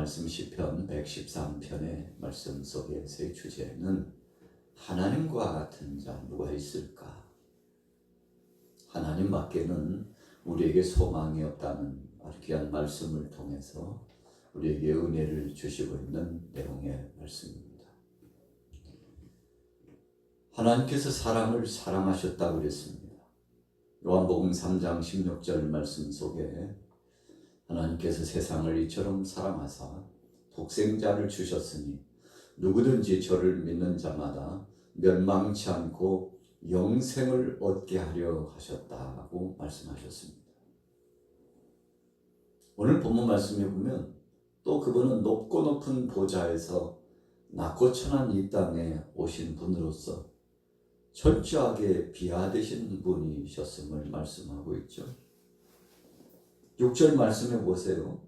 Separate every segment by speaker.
Speaker 1: 말씀 시편 113편의 말씀 속에서의 주제는 하나님과 같은 자 누가 있을까? 하나님 밖에는 우리에게 소망이 없다는 아주 귀한 말씀을 통해서 우리에게 은혜를 주시고 있는 내용의 말씀입니다. 하나님께서 사람을 사랑하셨다고 그랬습니다. 요한복음 3장 16절 말씀 속에 하나님께서 세상을 이처럼 사랑하사 독생자를 주셨으니 누구든지 저를 믿는 자마다 멸망치 않고 영생을 얻게 하려 하셨다고 말씀하셨습니다. 오늘 본문 말씀에 보면 또 그분은 높고 높은 보좌에서 낮고 천한 이 땅에 오신 분으로서 철저하게 비하되신 분이셨음을 말씀하고 있죠. 6절 말씀해 보세요.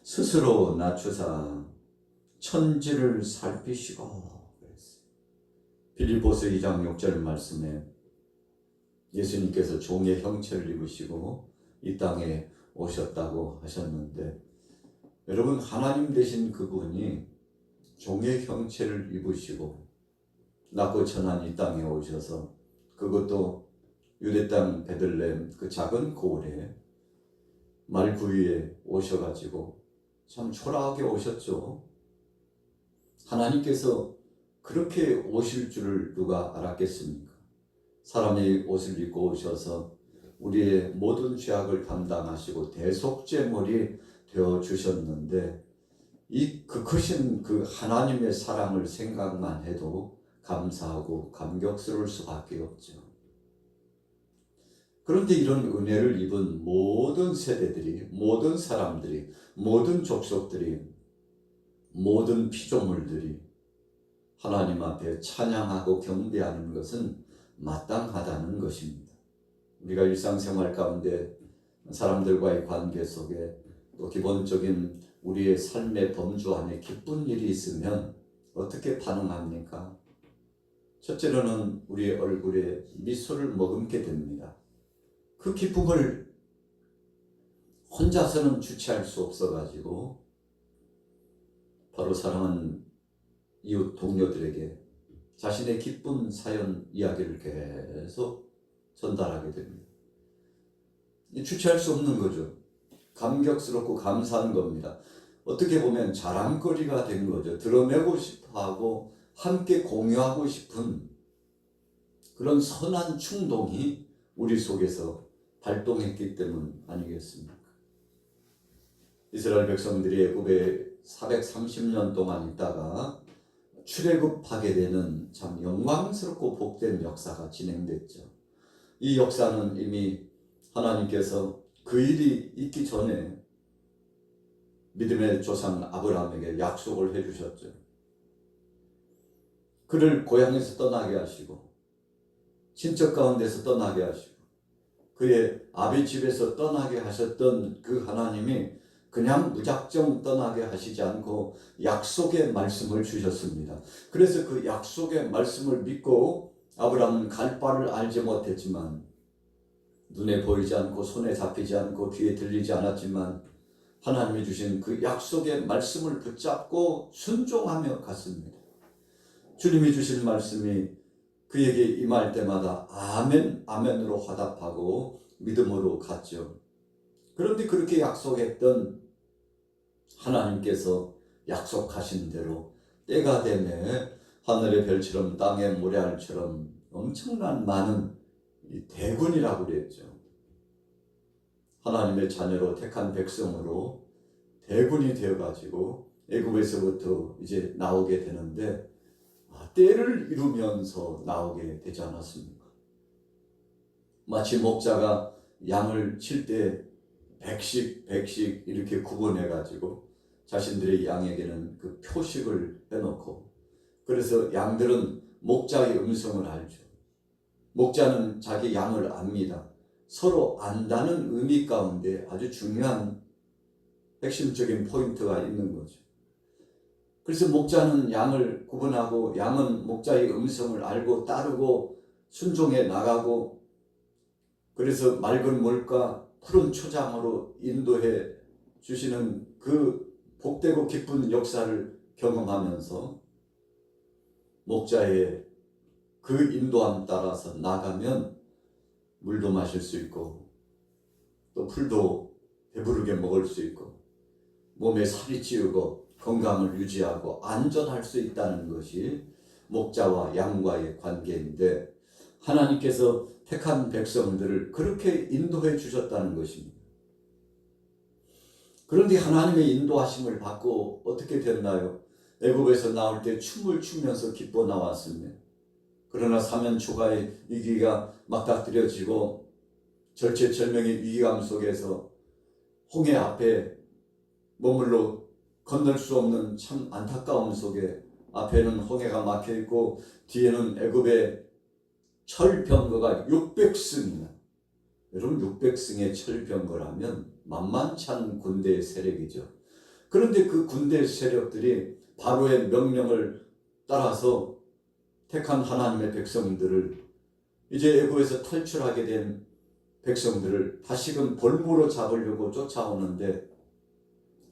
Speaker 1: 스스로 낮추사 천지를 살피시고 그랬어요. 빌립보서 2장 6절 말씀에 예수님께서 종의 형체를 입으시고 이 땅에 오셨다고 하셨는데, 여러분, 하나님 되신 그분이 종의 형체를 입으시고 낮고 천한 이 땅에 오셔서, 그것도 유대 땅 베들레헴 그 작은 고을에 말구유에 오셔가지고 참 초라하게 오셨죠. 하나님께서 그렇게 오실 줄을 누가 알았겠습니까? 사람의 옷을 입고 오셔서 우리의 모든 죄악을 담당하시고 대속제물이 되어 주셨는데, 이 크신 그 하나님의 사랑을 생각만 해도 감사하고 감격스러울 수밖에 없죠. 그런데 이런 은혜를 입은 모든 세대들이, 모든 사람들이, 모든 족속들이, 모든 피조물들이 하나님 앞에 찬양하고 경배하는 것은 마땅하다는 것입니다. 우리가 일상생활 가운데 사람들과의 관계 속에 또 기본적인 우리의 삶의 범주 안에 기쁜 일이 있으면 어떻게 반응합니까? 첫째로는 우리의 얼굴에 미소를 머금게 됩니다. 그 기쁨을 혼자서는 주체할 수 없어가지고 바로 사랑하는 이웃 동료들에게 자신의 기쁜 사연 이야기를 계속 전달하게 됩니다. 주체할 수 없는 거죠. 감격스럽고 감사한 겁니다. 어떻게 보면 자랑거리가 된 거죠. 드러내고 싶어하고 함께 공유하고 싶은 그런 선한 충동이 우리 속에서 발동했기 때문 아니겠습니까? 이스라엘 백성들이 애굽에 430년 동안 있다가 출애굽하게 되는 참 영광스럽고 복된 역사가 진행됐죠. 이 역사는 이미 하나님께서 그 일이 있기 전에 믿음의 조상 아브라함에게 약속을 해주셨죠. 그를 고향에서 떠나게 하시고 친척 가운데서 떠나게 하시고 그의 아비 집에서 떠나게 하셨던 그 하나님이 그냥 무작정 떠나게 하시지 않고 약속의 말씀을 주셨습니다. 그래서 그 약속의 말씀을 믿고 아브라함은 갈 바를 알지 못했지만, 눈에 보이지 않고 손에 잡히지 않고 귀에 들리지 않았지만 하나님이 주신 그 약속의 말씀을 붙잡고 순종하며 갔습니다. 주님이 주신 말씀이 그에게 임할 때마다 아멘, 아멘으로 화답하고 믿음으로 갔죠. 그런데 그렇게 약속했던 하나님께서 약속하신 대로 때가 되매 하늘의 별처럼 땅의 모래알처럼 엄청난 많은 대군이라고 그랬죠. 하나님의 자녀로 택한 백성으로 대군이 되어가지고 애굽에서부터 이제 나오게 되는데, 때를 이루면서 나오게 되지 않았습니까? 마치 목자가 양을 칠 때 백씩 이렇게 구분해가지고 자신들의 양에게는 그 표식을 해놓고, 그래서 양들은 목자의 음성을 알죠. 목자는 자기 양을 압니다. 서로 안다는 의미 가운데 아주 중요한 핵심적인 포인트가 있는 거죠. 그래서 목자는 양을 구분하고 양은 목자의 음성을 알고 따르고 순종해 나가고, 그래서 맑은 물과 푸른 초장으로 인도해 주시는 그 복되고 기쁜 역사를 경험하면서 목자의 그 인도함 따라서 나가면 물도 마실 수 있고 또 풀도 배부르게 먹을 수 있고 몸에 살이 찌우고 건강을 유지하고 안전할 수 있다는 것이 목자와 양과의 관계인데, 하나님께서 택한 백성들을 그렇게 인도해 주셨다는 것입니다. 그런데 하나님의 인도하심을 받고 어떻게 됐나요? 애굽에서 나올 때 춤을 추면서 기뻐 나왔습니다. 그러나 사면 초가의 위기가 맞닥뜨려지고 절체절명의 위기감 속에서 홍해 앞에 머물러 건널 수 없는 참 안타까움 속에 앞에는 홍해가 막혀있고 뒤에는 애굽의 철병거가 600승이나, 여러분 600승의 철병거라면 만만찮은 군대의 세력이죠. 그런데 그 군대 세력들이 바로의 명령을 따라서 택한 하나님의 백성들을, 이제 애굽에서 탈출하게 된 백성들을 다시금 볼모로 잡으려고 쫓아오는데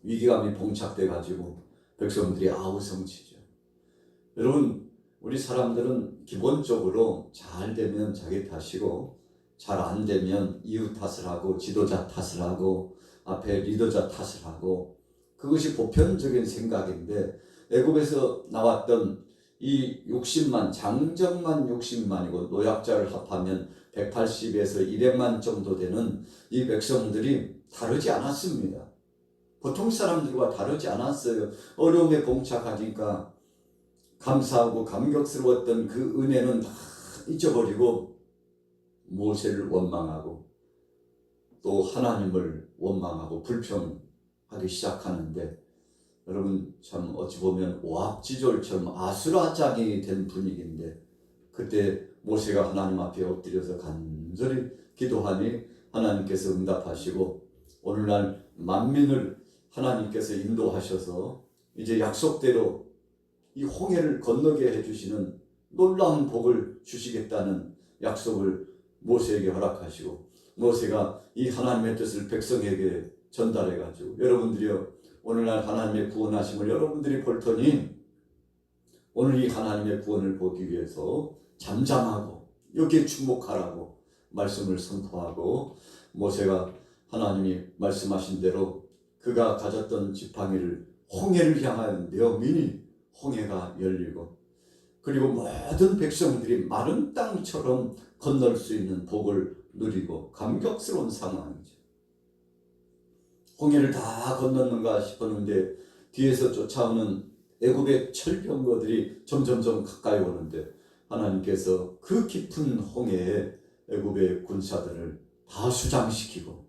Speaker 1: 위기감이 봉착돼 가지고 백성들이 아우성치죠. 여러분, 우리 사람들은 기본적으로 잘 되면 자기 탓이고 잘 안 되면 이웃 탓을 하고 지도자 탓을 하고 앞에 리더자 탓을 하고, 그것이 보편적인 생각인데 애굽에서 나왔던 이 60만, 장정만 60만이고 노약자를 합하면 180에서 200만 정도 되는 이 백성들이 다르지 않았습니다. 보통 사람들과 다르지 않았어요. 어려움에 봉착하니까 감사하고 감격스러웠던 그 은혜는 다 잊어버리고 모세를 원망하고 또 하나님을 원망하고 불평하기 시작하는데, 여러분 참 어찌 보면 오합지졸처럼 아수라장이 된 분위기인데, 그때 모세가 하나님 앞에 엎드려서 간절히 기도하니 하나님께서 응답하시고 오늘날 만민을 하나님께서 인도하셔서 이제 약속대로 이 홍해를 건너게 해주시는 놀라운 복을 주시겠다는 약속을 모세에게 허락하시고, 모세가 이 하나님의 뜻을 백성에게 전달해가지고, 여러분들이요 오늘날 하나님의 구원하심을 여러분들이 볼 터니 오늘 이 하나님의 구원을 보기 위해서 잠잠하고 여기에 주목하라고 말씀을 선포하고, 모세가 하나님이 말씀하신 대로 그가 가졌던 지팡이를 홍해를 향하여 내어미니 홍해가 열리고, 그리고 모든 백성들이 마른 땅처럼 건널 수 있는 복을 누리고 감격스러운 상황이죠. 홍해를 다 건넜는가 싶었는데 뒤에서 쫓아오는 애굽의 철병거들이 점점점 가까이 오는데 하나님께서 그 깊은 홍해에 애굽의 군사들을 다 수장시키고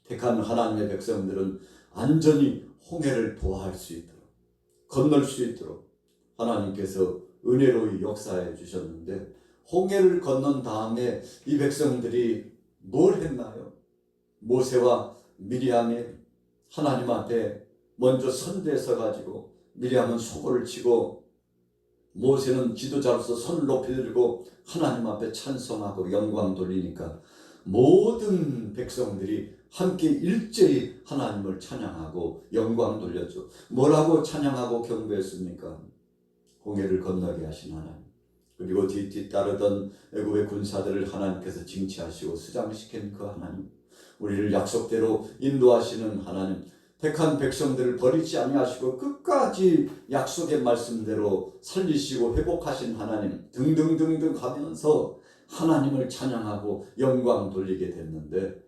Speaker 1: 택한 하나님의 백성들은 안전히 홍해를 도하할 수 있도록, 건널 수 있도록 하나님께서 은혜로 역사해 주셨는데, 홍해를 건넌 다음에 이 백성들이 뭘 했나요? 모세와 미리암이 하나님 앞에 먼저 선대에 서가지고 미리암은 소고를 치고 모세는 지도자로서 손을 높이 들고 하나님 앞에 찬송하고 영광 돌리니까 모든 백성들이 함께 일제히 하나님을 찬양하고 영광 돌렸죠. 뭐라고 찬양하고 경배했습니까? 홍해를 건너게 하신 하나님, 그리고 뒤따르던 애굽의 군사들을 하나님께서 징치하시고 수장시킨 그 하나님, 우리를 약속대로 인도하시는 하나님, 택한 백성들을 버리지 아니하시고 끝까지 약속의 말씀대로 살리시고 회복하신 하나님 등등등등 하면서 하나님을 찬양하고 영광 돌리게 됐는데,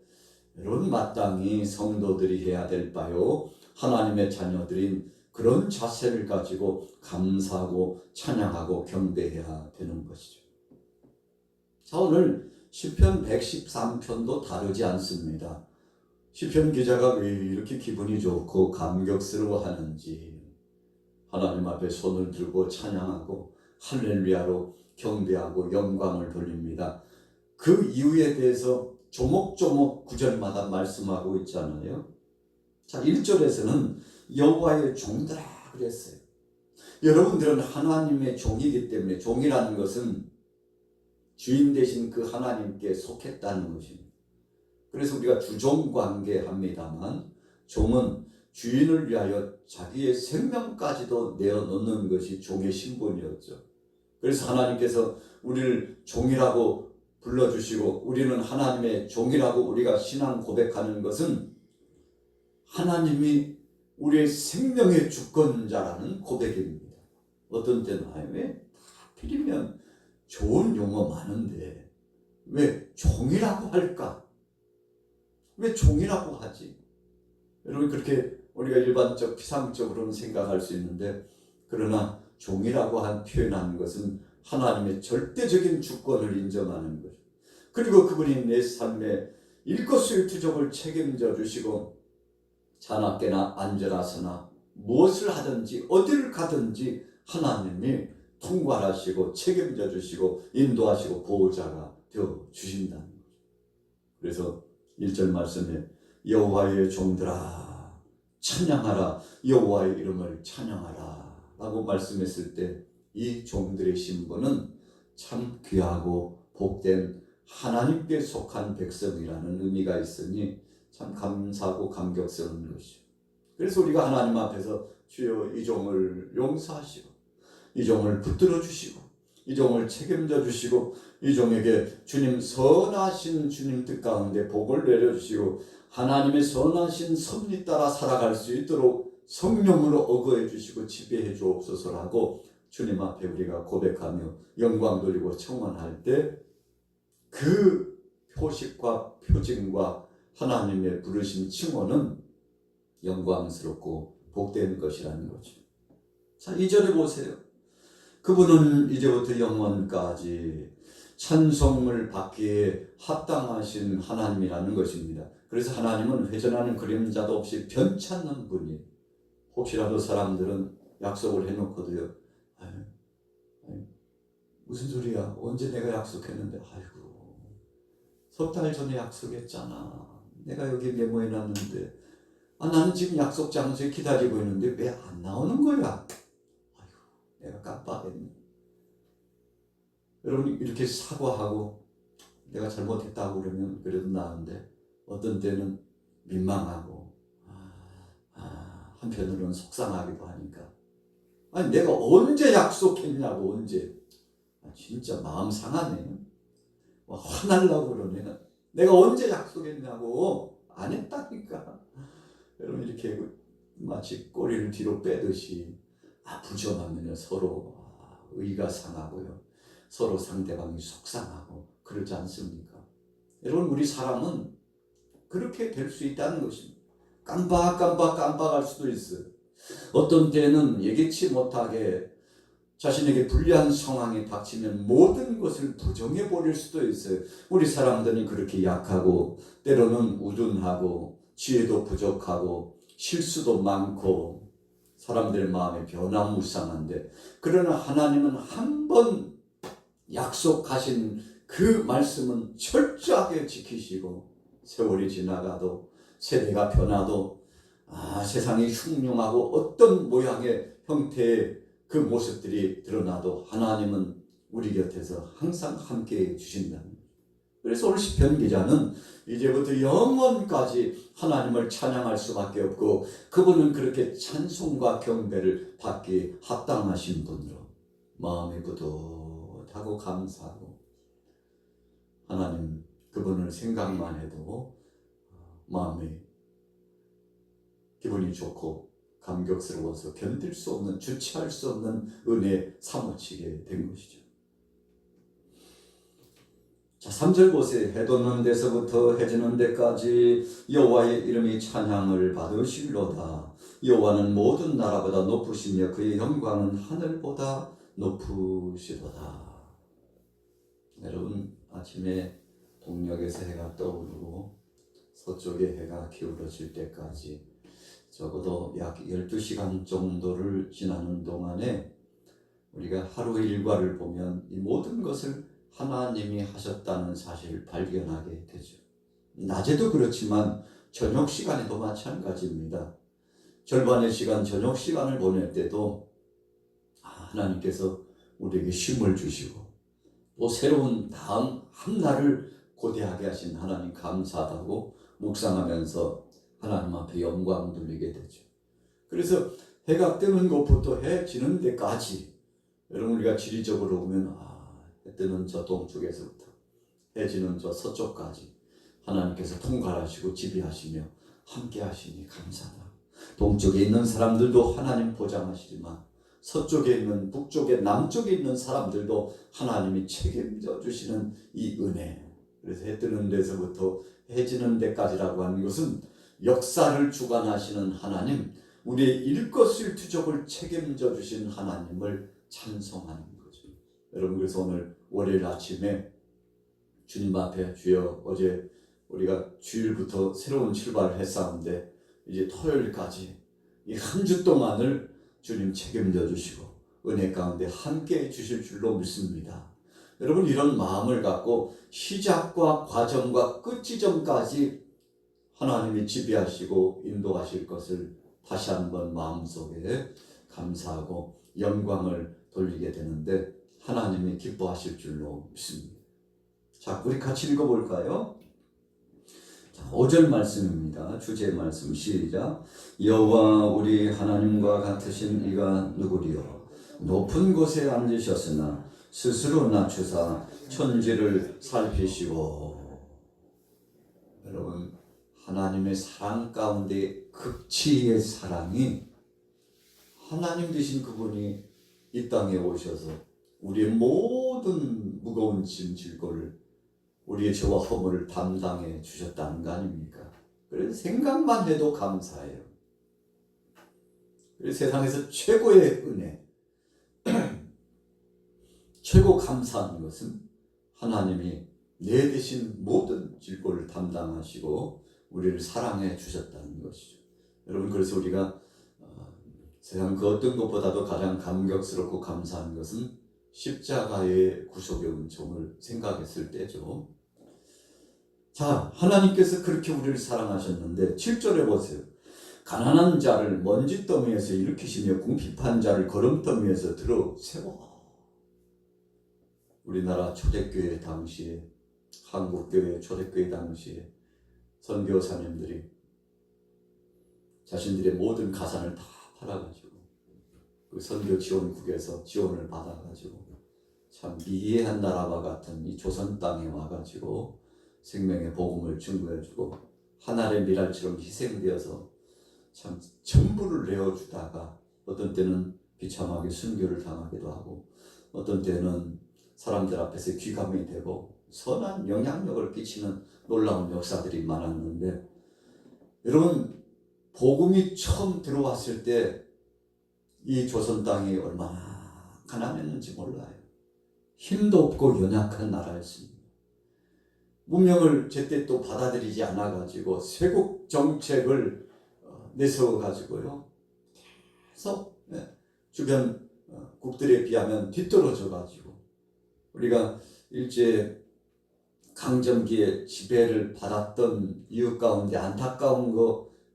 Speaker 1: 여러분 마땅히 성도들이 해야 될 바요, 하나님의 자녀들인 그런 자세를 가지고 감사하고 찬양하고 경배해야 되는 것이죠. 자, 오늘 시편 113편도 다르지 않습니다. 시편 기자가 왜 이렇게 기분이 좋고 감격스러워하는지, 하나님 앞에 손을 들고 찬양하고 할렐루야로 경배하고 영광을 돌립니다. 그 이유에 대해서 조목조목 구절마다 말씀하고 있잖아요. 자, 1절에서는 여호와의 종들아 그랬어요. 여러분들은 하나님의 종이기 때문에, 종이라는 것은 주인 되신 그 하나님께 속했다는 것입니다. 그래서 우리가 주종 관계 합니다만, 종은 주인을 위하여 자기의 생명까지도 내어놓는 것이 종의 신분이었죠. 그래서 하나님께서 우리를 종이라고 불러주시고 우리는 하나님의 종이라고 우리가 신앙 고백하는 것은 하나님이 우리의 생명의 주권자라는 고백입니다. 어떤 때는 왜 하필이면 좋은 용어 많은데 왜 종이라고 할까? 왜 종이라고 하지? 여러분, 그렇게 우리가 일반적 피상적으로는 생각할 수 있는데, 그러나 종이라고 표현하는 것은 하나님의 절대적인 주권을 인정하는 거죠. 그리고 그분이 내 삶의 일거수일투족을 책임져 주시고 자나깨나 앉으라서나 무엇을 하든지 어디를 가든지 하나님이 통괄하시고 책임져 주시고 인도하시고 보호자가 되어 주신다는 거죠. 그래서 1절 말씀에 여호와의 종들아 찬양하라, 여호와의 이름을 찬양하라 라고 말씀했을 때 이 종들의 신분은 참 귀하고 복된 하나님께 속한 백성이라는 의미가 있으니 참 감사하고 감격스러운 것이죠. 그래서 우리가 하나님 앞에서 주여 이 종을 용서하시고 이 종을 붙들어 주시고 이 종을 책임져 주시고 이 종에게 주님 선하신 주님 뜻 가운데 복을 내려주시고 하나님의 선하신 섭리 따라 살아갈 수 있도록 성령으로 어거해 주시고 지배해 주옵소서라고 주님 앞에 우리가 고백하며 영광 돌리고 청원할 때 그 표식과 표징과 하나님의 부르신 칭호는 영광스럽고 복된 것이라는 거죠. 자, 2절에 보세요. 그분은 이제부터 영원까지 찬송을 받기에 합당하신 하나님이라는 것입니다. 그래서 하나님은 회전하는 그림자도 없이 변찮는 분이, 혹시라도 사람들은 약속을 해놓고도요, 무슨 소리야, 언제 내가 약속했는데, 아이고 석 달 전에 약속했잖아, 내가 여기 메모해놨는데, 나는 지금 약속 장소에 기다리고 있는데 왜 안 나오는 거야, 아이고 내가 깜빡했네. 여러분, 이렇게 사과하고 내가 잘못했다고 그러면 그래도 나은데, 어떤 때는 민망하고 한편으로는 속상하기도 하니까, 아니 내가 언제 약속했냐고, 언제. 진짜 마음 상하네. 화날라고 그러네. 내가 언제 약속했냐고, 안 했다니까. 여러분, 이렇게 마치 꼬리를 뒤로 빼듯이 부정하면 서로 의가 상하고요, 서로 상대방이 속상하고 그러지 않습니까? 여러분, 우리 사람은 그렇게 될 수 있다는 것입니다. 깜빡할 수도 있어요. 어떤 때는 예기치 못하게 자신에게 불리한 상황이 닥치면 모든 것을 부정해 버릴 수도 있어요. 우리 사람들은 그렇게 약하고 때로는 우둔하고 지혜도 부족하고 실수도 많고 사람들의 마음이 변화무쌍한데, 그러나 하나님은 한 번 약속하신 그 말씀은 철저하게 지키시고, 세월이 지나가도 세대가 변화도 세상이 흉흉하고 어떤 모양의 형태의 그 모습들이 드러나도 하나님은 우리 곁에서 항상 함께해 주신다는 거예요. 그래서 오늘 시편 기자는 이제부터 영원까지 하나님을 찬양할 수밖에 없고, 그분은 그렇게 찬송과 경배를 받기 합당하신 분으로 마음이 뿌듯하고 감사하고, 하나님 그분을 생각만 해도 마음이 기분이 좋고 감격스러워서 견딜 수 없는, 주체할 수 없는 은혜에 사무치게 된 것이죠. 자, 3절 보세요. 해 돋는 데서부터 해 지는 데까지 여호와의 이름이 찬양을 받으시리로다. 여호와는 모든 나라보다 높으시며 그의 영광은 하늘보다 높으시도다. 여러분, 아침에 동력에서 해가 떠오르고 서쪽에 해가 기울어질 때까지 적어도 약 12시간 정도를 지나는 동안에 우리가 하루 일과를 보면 이 모든 것을 하나님이 하셨다는 사실을 발견하게 되죠. 낮에도 그렇지만 저녁 시간에도 마찬가지입니다. 절반의 시간, 저녁 시간을 보낼 때도 하나님께서 우리에게 쉼을 주시고 또 새로운 다음 한 날을 고대하게 하신 하나님 감사하다고 묵상하면서 하나님 앞에 영광 돌리게 되죠. 그래서 해가 뜨는 것부터 해 지는 데까지, 여러분 우리가 지리적으로 보면 해 뜨는 저 동쪽에서부터 해 지는 저 서쪽까지 하나님께서 통괄하시고 지배하시며 함께 하시니 감사하다. 동쪽에 있는 사람들도 하나님 보장하시지만 서쪽에 있는, 북쪽에, 남쪽에 있는 사람들도 하나님이 책임져 주시는 이 은혜. 그래서 해 뜨는 데서부터 해 지는 데까지라고 하는 것은 역사를 주관하시는 하나님, 우리의 일거수일투족을 책임져 주신 하나님을 찬송하는 거죠. 여러분 그래서 오늘 월요일 아침에 주님 앞에 주여, 어제 우리가 주일부터 새로운 출발을 했었는데 이제 토요일까지 이 한 주 동안을 주님 책임져 주시고 은혜 가운데 함께 주실 줄로 믿습니다. 여러분 이런 마음을 갖고 시작과 과정과 끝 지점까지 하나님이 지배하시고 인도하실 것을 다시 한번 마음속에 감사하고 영광을 돌리게 되는데 하나님이 기뻐하실 줄로 믿습니다. 자, 우리 같이 읽어볼까요? 5절 말씀입니다. 주제 말씀 시작. 여호와 우리 하나님과 같으신 이가 누구리요? 높은 곳에 앉으셨으나 스스로 낮추사 천지를 살피시고. 여러분 하나님의 사랑 가운데 극치의 사랑이, 하나님 되신 그분이 이 땅에 오셔서 우리의 모든 무거운 짐 질 거를, 우리의 죄와 허물을 담당해 주셨다는 거 아닙니까? 그래서 생각만 해도 감사해요. 그래서 세상에서 최고의 은혜, 최고 감사한 것은 하나님이 내 대신 모든 질고를 담당하시고 우리를 사랑해 주셨다는 것이죠. 여러분 그래서 우리가 세상 그 어떤 것보다도 가장 감격스럽고 감사한 것은 십자가의 구속의 은총을 생각했을 때죠. 자, 하나님께서 그렇게 우리를 사랑하셨는데 7절에 보세요. 가난한 자를 먼지더미에서 일으키시며 궁핍한 자를 거름더미에서 들어 세워. 우리나라 초대교회 당시에, 한국교회 초대교회 당시에 선교사님들이 자신들의 모든 가산을 다 팔아가지고 그 선교 지원국에서 지원을 받아가지고 참 미개한 나라와 같은 이 조선 땅에 와가지고 생명의 복음을 증거해주고 하늘의 미랄처럼 희생되어서 참 전부를 내어주다가 어떤 때는 비참하게 순교를 당하기도 하고 어떤 때는 사람들 앞에서 귀감이 되고 선한 영향력을 끼치는 놀라운 역사들이 많았는데, 여러분 복음이 처음 들어왔을 때 이 조선 땅이 얼마나 가난했는지 몰라요. 힘도 없고 연약한 나라였습니다. 문명을 제때 또 받아들이지 않아가지고 쇄국 정책을 내세워가지고요, 계속 주변 국들에 비하면 뒤떨어져가지고 우리가 일제 강점기에 지배를 받았던 이유 가운데 안타까운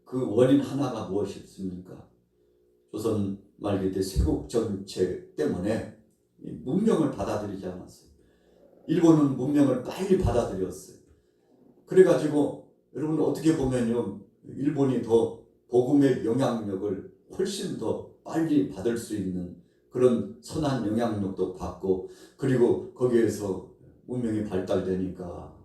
Speaker 1: 그 원인 하나가 무엇이었습니까? 조선 말기 때 쇄국 정책 때문에 문명을 받아들이지 않았어요. 일본은 문명을 빨리 받아들였어요. 그래가지고 여러분 어떻게 보면요, 일본이 더 복음의 영향력을 훨씬 더 빨리 받을 수 있는 그런 선한 영향력도 받고, 그리고 거기에서 문명이 발달되니까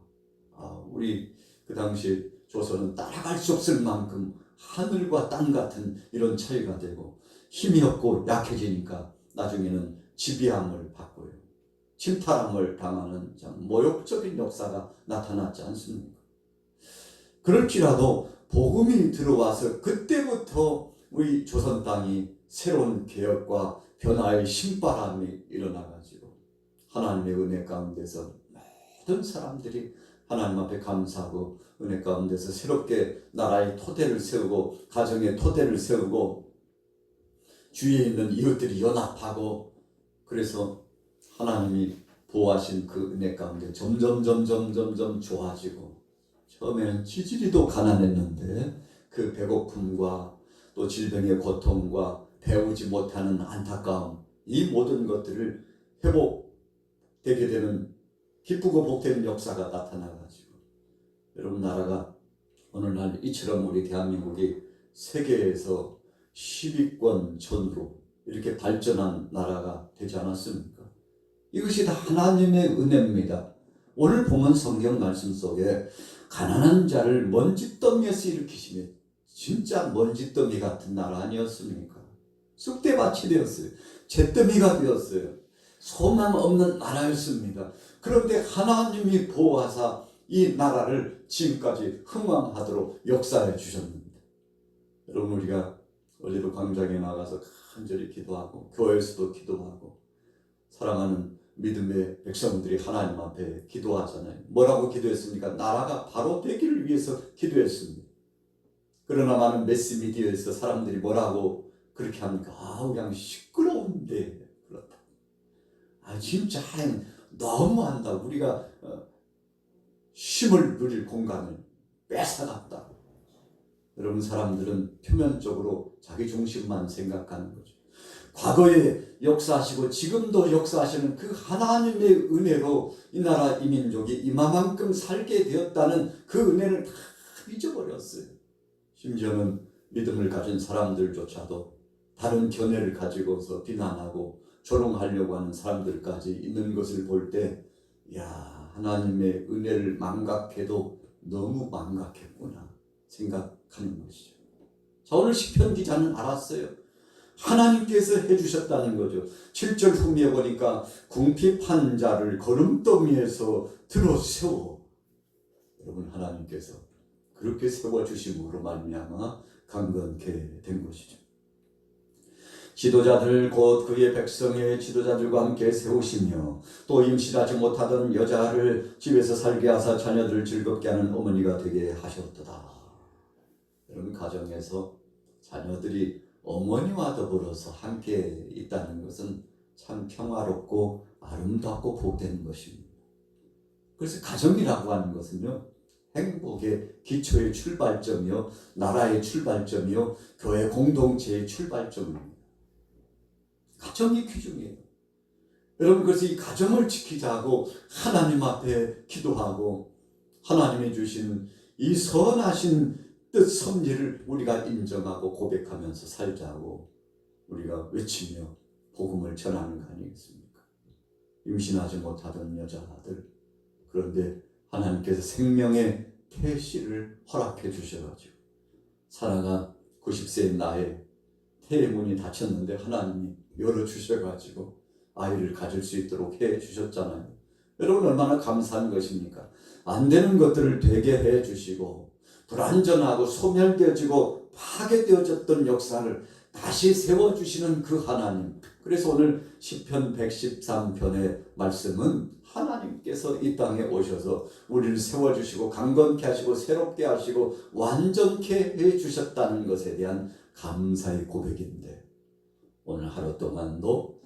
Speaker 1: 우리 그 당시 조선은 따라갈 수 없을 만큼 하늘과 땅 같은 이런 차이가 되고 힘이 없고 약해지니까 나중에는 지배함을 받고요, 침탈함을 당하는 참 모욕적인 역사가 나타났지 않습니까? 그럴지라도 복음이 들어와서 그때부터 우리 조선 땅이 새로운 개혁과 변화의 신바람이 일어나가지고 하나님의 은혜 가운데서 모든 사람들이 하나님 앞에 감사하고 은혜 가운데서 새롭게 나라의 토대를 세우고 가정의 토대를 세우고 주위에 있는 이웃들이 연합하고, 그래서 하나님이 보호하신 그 은혜 가운데 점점 좋아지고, 처음에는 지지리도 가난했는데 그 배고픔과 또 질병의 고통과 배우지 못하는 안타까움, 이 모든 것들을 회복되게 되는 기쁘고 복되는 역사가 나타나가지고 여러분 나라가 오늘날 이처럼 우리 대한민국이 세계에서 10위권 전으로 이렇게 발전한 나라가 되지 않았습니까? 이것이 다 하나님의 은혜입니다. 오늘 보면 성경 말씀 속에 가난한 자를 먼지더미에서 일으키시며 진짜 먼지더미 같은 나라 아니었습니까? 쑥대밭이 되었어요. 잿더미가 되었어요. 소망 없는 나라였습니다. 그런데 하나님이 보호하사 이 나라를 지금까지 흥왕하도록 역사해 주셨습니다. 여러분, 우리가 어제도 광장에 나가서 간절히 기도하고 교회에서도 기도하고 사랑하는 믿음의 백성들이 하나님 앞에 기도하잖아요. 뭐라고 기도했습니까? 나라가 바로 되기를 위해서 기도했습니다. 그러나 많은 매스미디어에서 사람들이 뭐라고 그렇게 합니까? 그냥 시끄러운데 그렇다. 진짜 너무한다. 우리가 쉼을 누릴 공간을 뺏어갔다. 여러분, 사람들은 표면적으로 자기 중심만 생각하는 거죠. 과거에 역사하시고 지금도 역사하시는 그 하나님의 은혜로 이 나라 이 민족이 이만큼 살게 되었다는 그 은혜를 다 잊어버렸어요. 심지어는 믿음을 가진 사람들조차도 다른 견해를 가지고서 비난하고 조롱하려고 하는 사람들까지 있는 것을 볼 때, 하나님의 은혜를 망각해도 너무 망각했구나 생각하는 것이죠. 자, 오늘 시편 기자는 알았어요. 하나님께서 해주셨다는 거죠. 7절 후미에 보니까 궁핍한 자를 거름더미에서 들어 세워. 여러분, 하나님께서 그렇게 세워주심으로 말미암아 강건케 된 것이죠. 지도자들 곧 그의 백성의 지도자들과 함께 세우시며 또 임신하지 못하던 여자를 집에서 살게 하사 자녀들을 즐겁게 하는 어머니가 되게 하셨도다. 여러분, 가정에서 자녀들이 어머니와 더불어서 함께 있다는 것은 참 평화롭고 아름답고 복된 것입니다. 그래서 가정이라고 하는 것은요, 행복의 기초의 출발점이요, 나라의 출발점이요, 교회 공동체의 출발점입니다. 가정이 귀중해요. 여러분, 그래서 이 가정을 지키자고 하나님 앞에 기도하고 하나님이 주신 이 선하신 뜻 섭리를 우리가 인정하고 고백하면서 살자고 우리가 외치며 복음을 전하는 거 아니겠습니까? 임신하지 못하던 여자들, 그런데 하나님께서 생명의 태시를 허락해 주셔가지고 사라가 90세의 나이에 태의 문이 닫혔는데 하나님이 열어주셔가지고 아이를 가질 수 있도록 해 주셨잖아요. 여러분, 얼마나 감사한 것입니까? 안 되는 것들을 되게 해 주시고 불완전하고 소멸되어지고 파괴되어졌던 역사를 다시 세워주시는 그 하나님. 그래서 오늘 시편 113편의 말씀은 하나님께서 이 땅에 오셔서 우리를 세워주시고 강건케 하시고 새롭게 하시고 완전케 해주셨다는 것에 대한 감사의 고백인데, 오늘 하루 동안도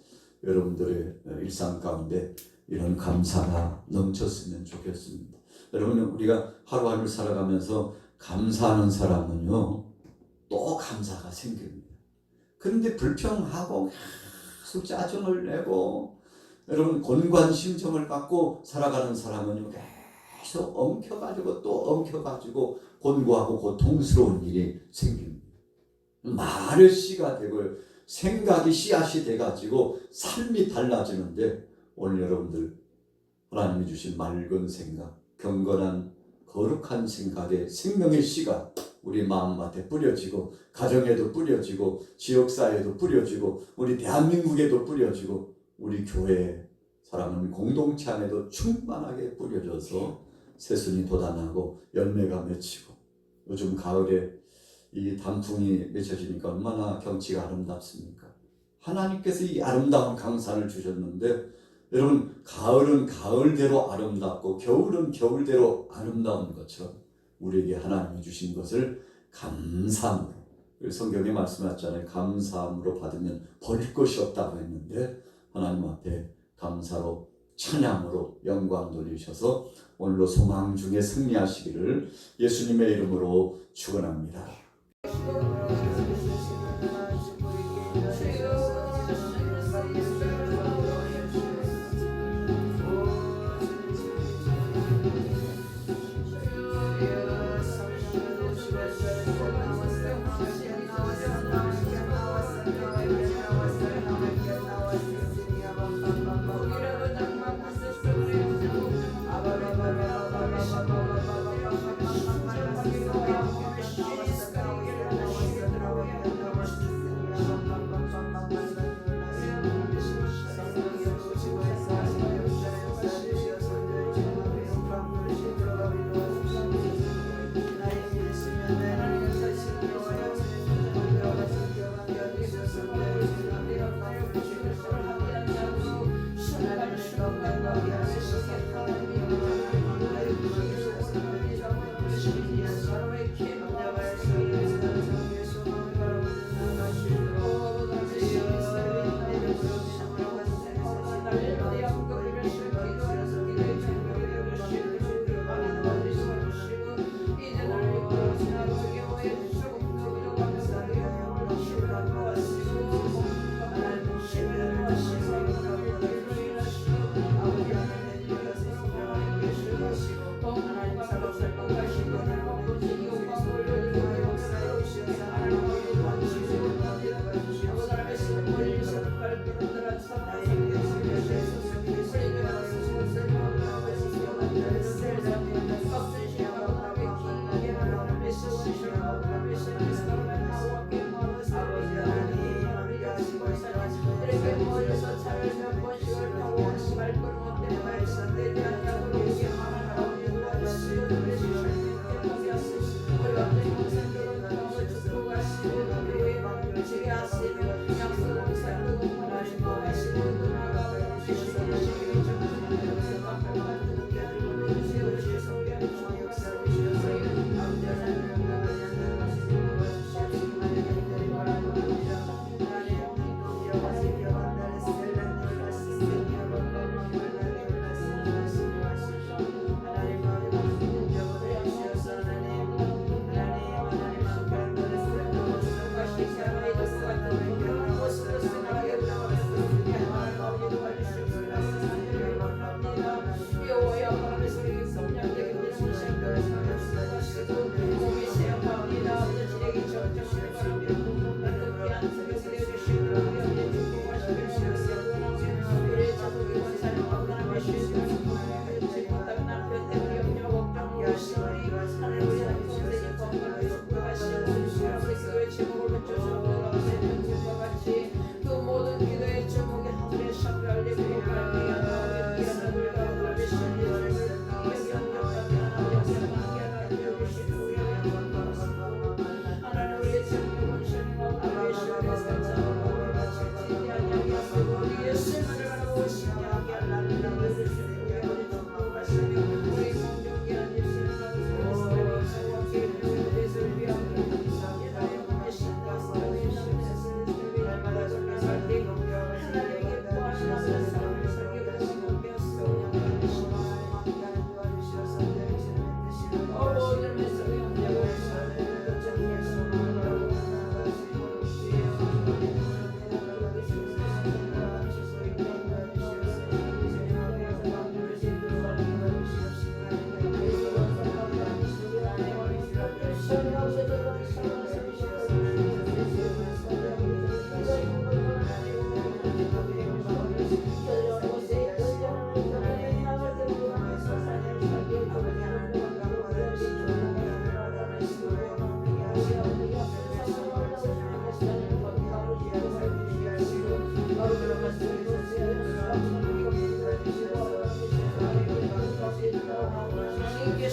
Speaker 1: 여러분들의 일상 가운데 이런 감사가 넘쳤으면 좋겠습니다. 여러분, 우리가 하루하루 살아가면서 감사하는 사람은요, 또 감사가 생깁니다. 그런데 불평하고 계속 짜증을 내고 여러분 곤관심정을 갖고 살아가는 사람은요, 계속 엉켜가지고 또 엉켜가지고 곤고하고 고통스러운 일이 생깁니다. 말의 씨가 되고요, 생각이 씨앗이 돼가지고 삶이 달라지는데, 오늘 여러분들 하나님이 주신 맑은 생각, 경건한 거룩한 생각에 생명의 씨가 우리 마음밭에 뿌려지고 가정에도 뿌려지고 지역사회에도 뿌려지고 우리 대한민국에도 뿌려지고 우리 교회 사랑하는 공동체 안에도 충만하게 뿌려져서 새순이 돋아나고 열매가 맺히고, 요즘 가을에 이 단풍이 맺혀지니까 얼마나 경치가 아름답습니까? 하나님께서 이 아름다운 강산을 주셨는데, 여러분, 가을은 가을대로 아름답고 겨울은 겨울대로 아름다운 것처럼 우리에게 하나님이 주신 것을 감사함으로, 성경에 말씀하셨잖아요. 감사함으로 받으면 버릴 것이 없다고 했는데, 하나님 앞에 감사로 찬양으로 영광 돌리셔서 오늘로 소망 중에 승리하시기를 예수님의 이름으로 축원합니다.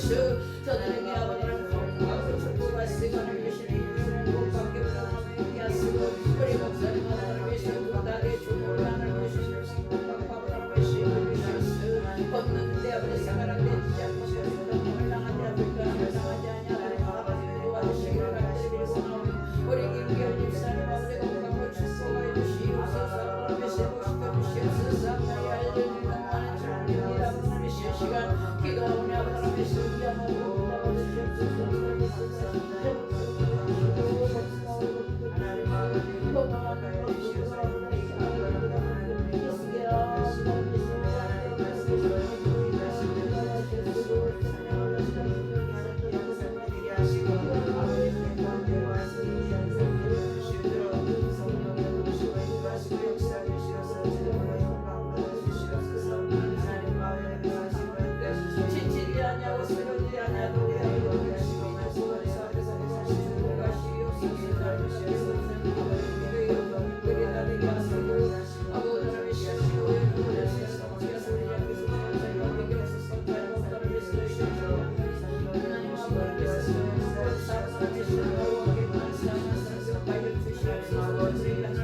Speaker 2: 예수 저들에게 아버지를 건강하고 축복과 시간을 주시는 복 받게 하나님 야수고 우리 목사님 하나님 예수 바닥에 주님을 하나님 주시옵시고 건강하고 예수 주시옵시고 걷는데 아버지 생활하게 되지 않으시옵시고 올라가지 않을까 올라가지 않냐 아버지 도와주시기를 간절히 원하오니 우리 김기현 집사님 아버지 건강을 축복하여 주시옵소서 메시고 시켜주시옵소서 나의 알려주는 많은 주님이 아버지 메시 시간 기도하오니 아버지 메시 우리하고